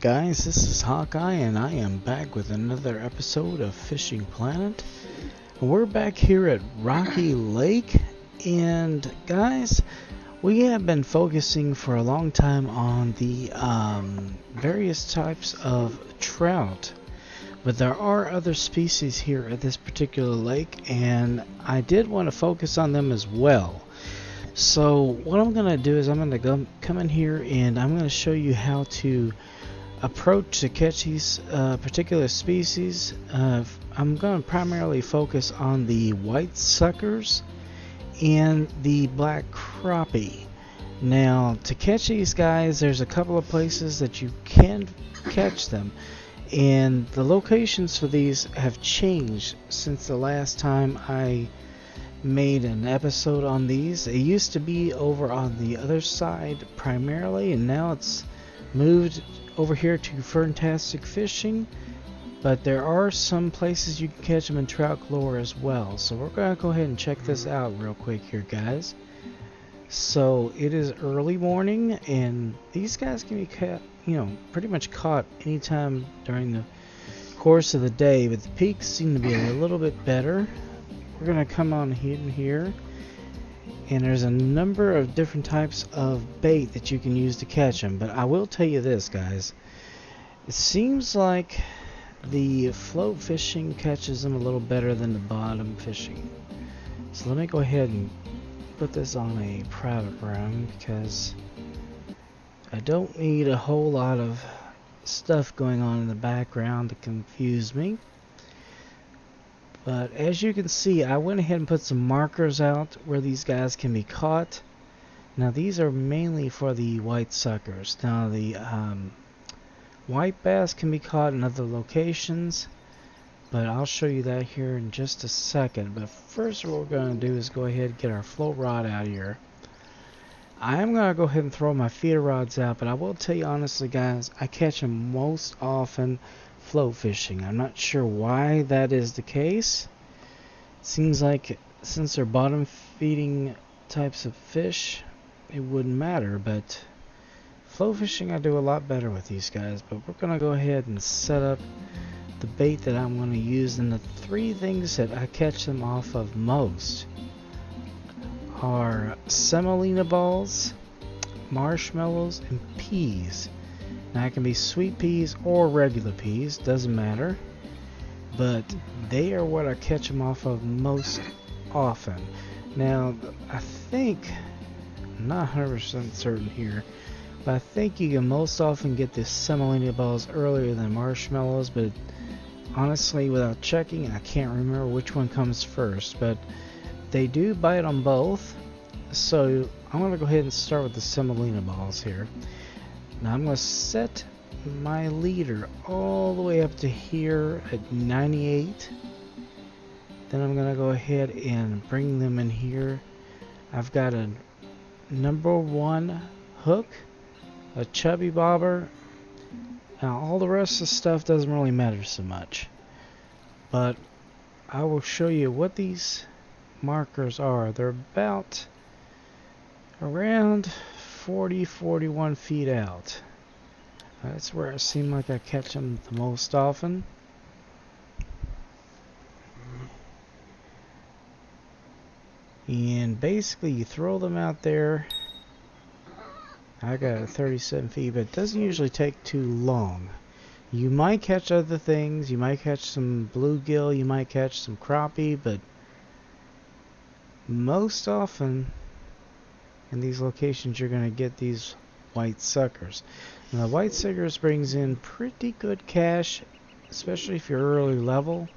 guys, this is Hawkeye and I am back with another episode of Fishing Planet. We're back here at Rocky Lake, and guys, we have been focusing for a long time on the various types of trout, but there are other species here at this particular lake, and I did want to focus on them as well. So what I'm going to do is I'm going to come in here and I'm going to show you how to approach to catch these particular species. I'm going to primarily focus on the white suckers and the black crappie. Now, to catch these guys, there's a couple of places that you can catch them, and the locations for these have changed since the last time I made an episode on these. It used to be over on the other side primarily, and now it's moved over here to Fantastic Fishing, but there are some places you can catch them in Trout Galore as well. So we're going to go ahead and check this out real quick here, guys. So it is early morning, and these guys can be caught, pretty much caught anytime during the course of the day, but the peaks seem to be a little bit better. We're going to come on in here, and there's a number of different types of bait that you can use to catch them. But I will tell you this, guys. It seems like the float fishing catches them a little better than the bottom fishing. So let me go ahead and put this on a private run, because I don't need a whole lot of stuff going on in the background to confuse me. But as you can see, I went ahead and put some markers out where these guys can be caught. Now these are mainly for the white suckers. Now the white bass can be caught in other locations, but I'll show you that here in just a second. But first, what we're going to do is go ahead and get our float rod out here. I am going to go ahead and throw my feeder rods out, but I will tell you honestly, guys, I catch them most often float fishing. I'm not sure why that is the case. Seems like since they're bottom feeding types of fish, it wouldn't matter, but float fishing I do a lot better with these guys. But we're going to go ahead and set up the bait that I'm going to use, and the three things that I catch them off of most are semolina balls, marshmallows, and peas. Now it can be sweet peas or regular peas, doesn't matter, but they are what I catch them off of most often. Now I think, I'm not 100% certain here, but I think you can most often get the semolina balls earlier than marshmallows, but honestly, without checking, I can't remember which one comes first, but they do bite on both. So I'm going to go ahead and start with the semolina balls here. Now I'm going to set my leader all the way up to here at 98. Then I'm going to go ahead and bring them in here. I've got a number 1 hook, a chubby bobber. Now all the rest of the stuff doesn't really matter so much, but I will show you what these markers are. They're about around 41 feet out. That's where it seems like I catch them the most often. And basically you throw them out there. I got it 37 feet, but it doesn't usually take too long. You might catch other things. You might catch some bluegill, you might catch some crappie, but most often in these locations you're going to get these white suckers. Now the white suckers brings in pretty good cash, especially if you're early level,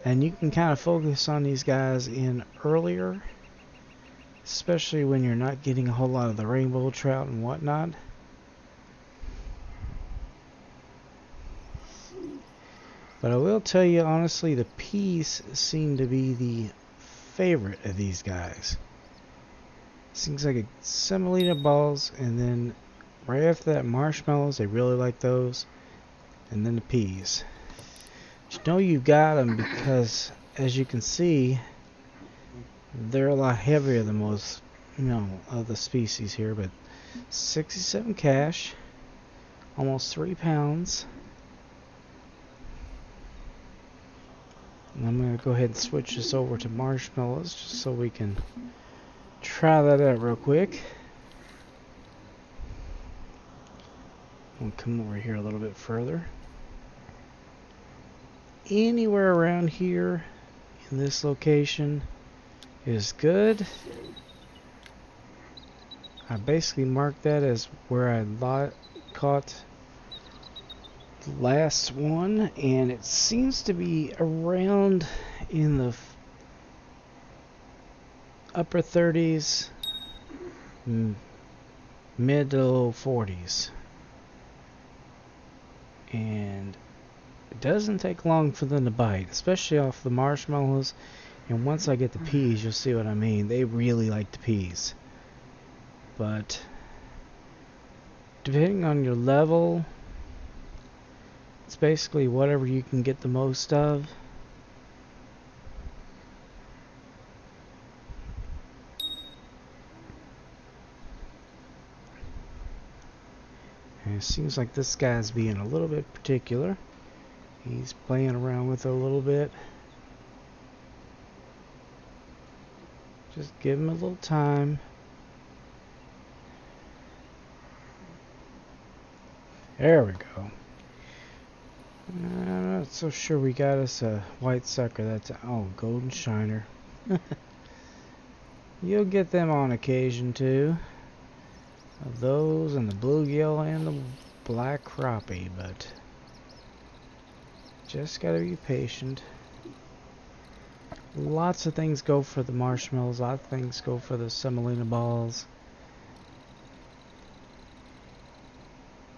and you can kind of focus on these guys in earlier, especially when you're not getting a whole lot of the rainbow trout and whatnot. But I will tell you honestly, the peas seem to be the favorite of these guys. Seems like a semolina balls, and then right after that marshmallows. They really like those, and then the peas. But you know you got them because, as you can see, they're a lot heavier than most, of the species here. But 67 cash Almost 3 pounds. And I'm going to go ahead and switch this over to marshmallows just so we can try that out real quick. We'll come over here a little bit further. Anywhere around here in this location is good. I basically marked that as where I caught the last one, and it seems to be around in the upper 30s, mid to low 40s. And it doesn't take long for them to bite, especially off the marshmallows. And once I get the peas, you'll see what I mean. They really like the peas. But depending on your level, it's basically whatever you can get the most of. And it seems like this guy's being a little bit particular. He's playing around with it a little bit. Just give him a little time. There we go. I'm not so sure we got us a white sucker. That's golden shiner. You'll get them on occasion too. Those and the bluegill and the black crappie, but just gotta be patient. Lots of things go for the marshmallows. Lots of things go for the semolina balls.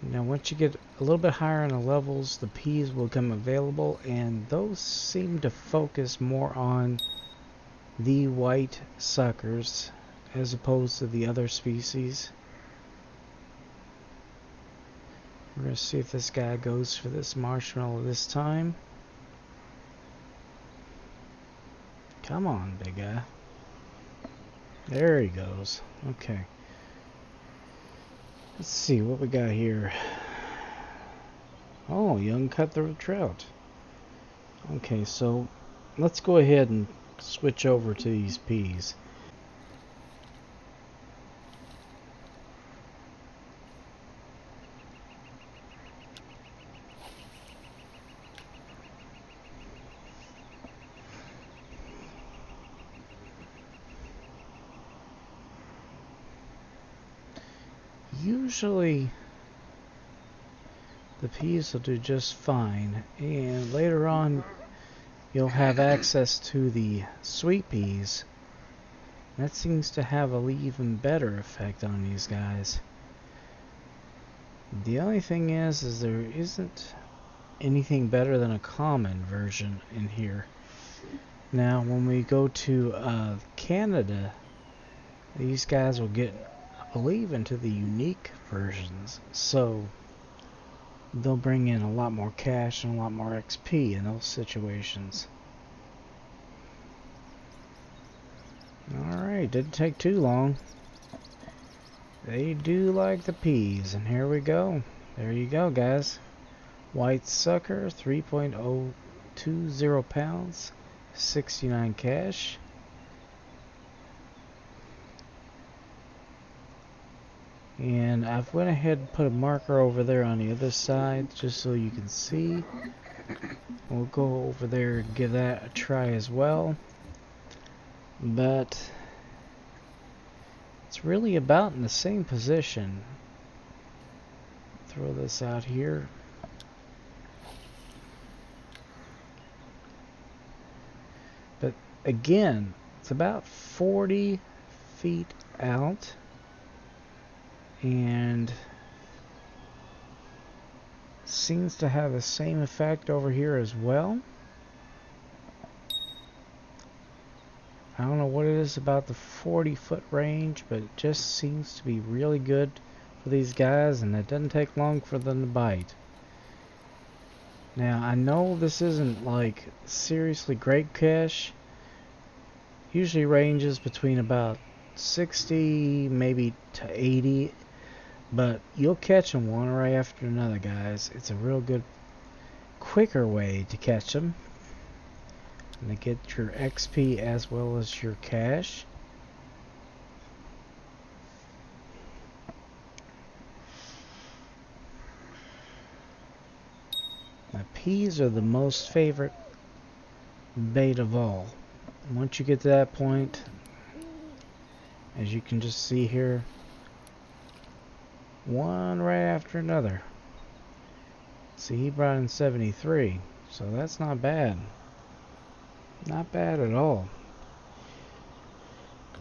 Now once you get a little bit higher on the levels, the peas will come available, and those seem to focus more on the white suckers as opposed to the other species. We're going to see if this guy goes for this marshmallow this time. Come on, big guy. There he goes. Okay. Let's see what we got here. Oh, young cutthroat trout. Okay, so let's go ahead and switch over to these peas. Usually the peas will do just fine, and later on you'll have access to the sweet peas. That seems to have an even better effect on these guys. The only thing is there isn't anything better than a common version in here. Now when we go to Canada, these guys will get, I believe, into the unique versions, so they'll bring in a lot more cash and a lot more XP in those situations. Alright, didn't take too long. They do like the peas, and here we go. There you go, guys. White sucker, 3.020 pounds, 69 cash. And I've went ahead and put a marker over there on the other side just so you can see. We'll go over there and give that a try as well. But it's really about in the same position. Throw this out here. But again, it's about 40 feet out. And seems to have the same effect over here as well. I don't know what it is about the 40-foot range, but it just seems to be really good for these guys, and it doesn't take long for them to bite. Now I know this isn't like seriously great cash. Usually ranges between about 60 maybe to 80. But you'll catch them one right after another, guys. It's a real good, quicker way to catch them and to get your XP as well as your cash. Now, peas are the most favorite bait of all. Once you get to that point, as you can just see here, one right after another. See, he brought in 73, so that's not bad. Not bad at all.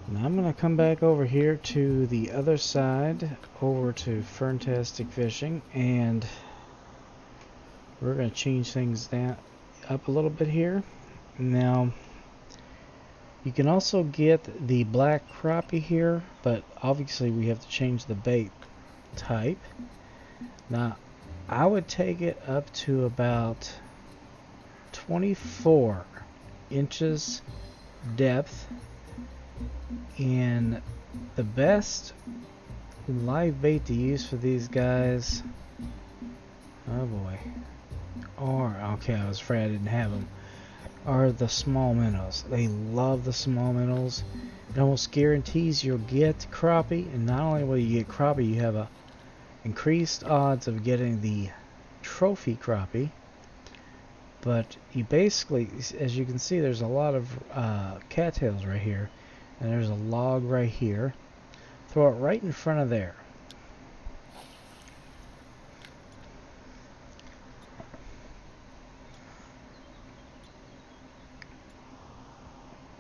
Now I'm going to come back over here to the other side, over to Ferntastic Fishing, and we're going to change things down up a little bit here. Now, you can also get the black crappie here, but obviously we have to change the bait type. Now, I would take it up to about 24 inches depth, and the best live bait to use for these guys, oh boy, okay, I was afraid I didn't have them, are the small minnows. They love the small minnows. It almost guarantees you'll get crappie, and not only will you get crappie, you have a increased odds of getting the trophy crappie. But you basically, as you can see, there's a lot of cattails right here, and there's a log right here. Throw it right in front of there.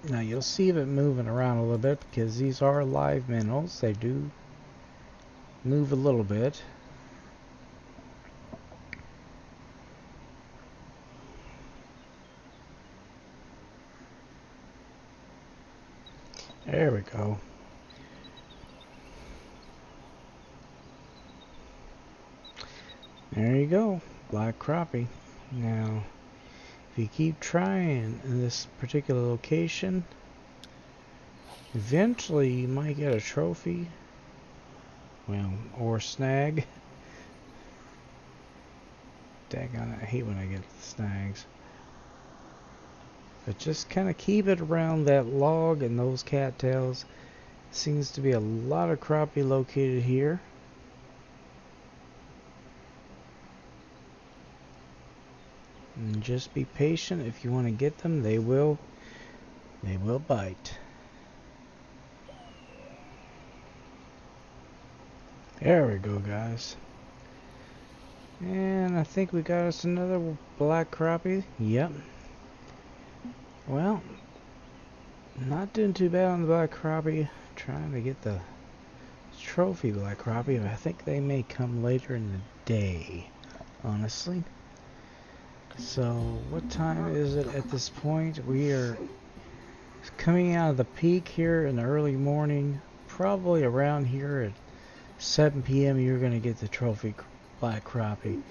Now you'll see it moving around a little bit because these are live minnows. They do move a little bit. There we go. There you go. Black crappie. Now, if you keep trying in this particular location, eventually you might get a trophy. Well, or snag. Daggone it, I hate when I get snags. But just kind of keep it around that log and those cattails. Seems to be a lot of crappie located here. And just be patient. If you want to get them, they will bite. There we go, guys. And I think we got us another black crappie. Yep. Well, not doing too bad on the black crappie. Trying to get the trophy black crappie. I think they may come later in the day, honestly. So, what time is it at this point? We are coming out of the peak here in the early morning. Probably around here at 7 p.m. you're going to get the trophy black crappie.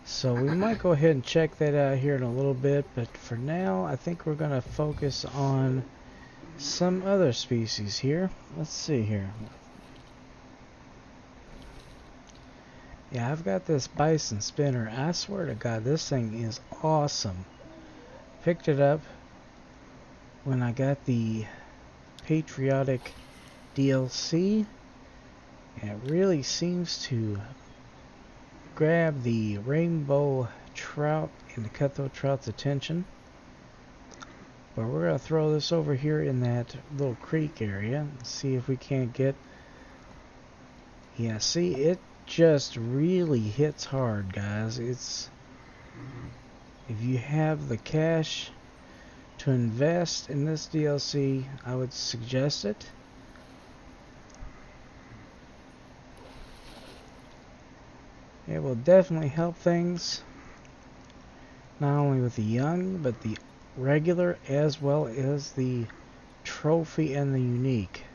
So we might go ahead and check that out here in a little bit, but for now I think we're going to focus on some other species here. Let's see here. Yeah, I've got this bison spinner. I swear to God, this thing is awesome. Picked it up when I got the Patriotic DLC, and it really seems to grab the rainbow trout and the cutthroat trout's attention. But we're going to throw this over here in that little creek area and see if we can't get... Yeah, see, it just really hits hard, guys. It's... If you have the cash to invest in this DLC, I would suggest it. It will definitely help things, not only with the young, but the regular as well as the trophy and the unique.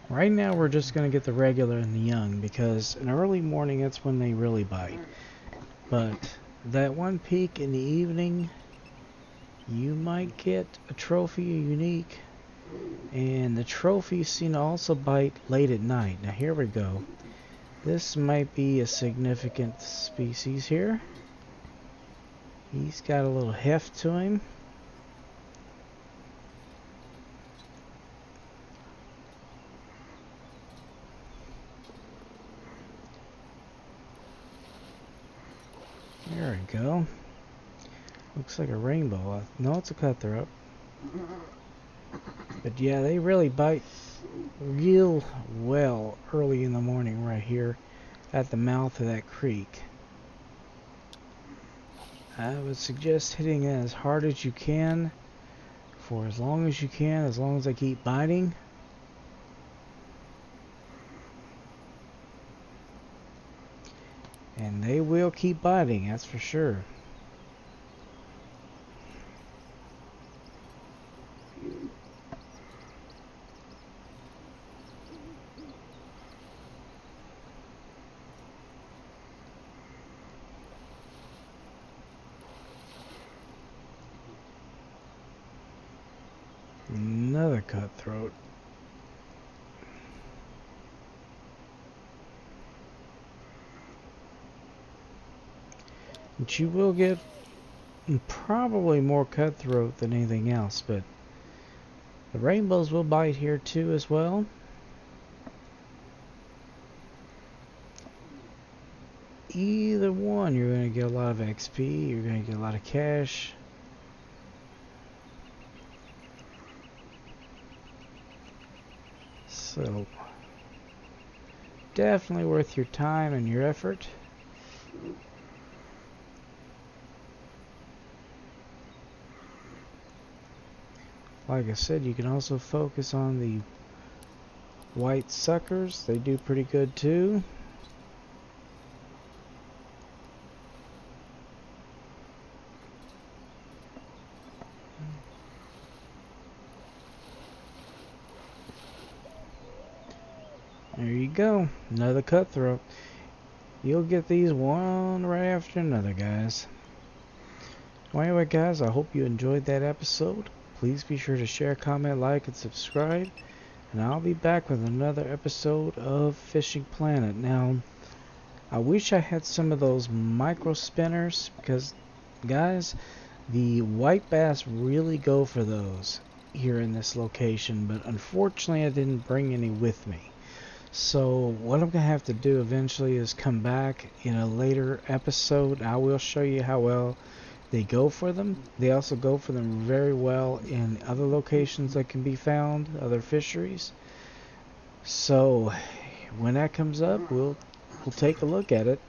Right now we're just going to get the regular and the young, because in early morning that's when they really bite. But that one peak in the evening, you might get a trophy, a unique. And the trophies seem to also bite late at night. Now here we go. This might be a significant species here. He's got a little heft to him. There we go. Looks like a rainbow. No, it's a cutthroat. But yeah, they really bite real well early in the morning right here at the mouth of that creek. I would suggest hitting it as hard as you can for as long as you can, as long as they keep biting. And they will keep biting, that's for sure. Another cutthroat. But you will get probably more cutthroat than anything else, but the rainbows will bite here too as well. Either one, you're going to get a lot of XP, you're going to get a lot of cash. So, definitely worth your time and your effort. Like I said, you can also focus on the white suckers. They do pretty good too. There you go, another cutthroat. You'll get these one right after another, guys. Well, anyway, guys, I hope you enjoyed that episode. Please be sure to share, comment, like, and subscribe. And I'll be back with another episode of Fishing Planet. Now, I wish I had some of those micro spinners because, guys, the white bass really go for those here in this location. But unfortunately, I didn't bring any with me. So what I'm going to have to do eventually is come back in a later episode. I will show you how well they go for them. They also go for them very well in other locations that can be found, other fisheries. So when that comes up, we'll take a look at it.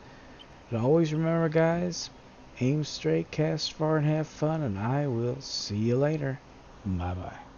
But always remember, guys, aim straight, cast far, and have fun, and I will see you later. Bye-bye.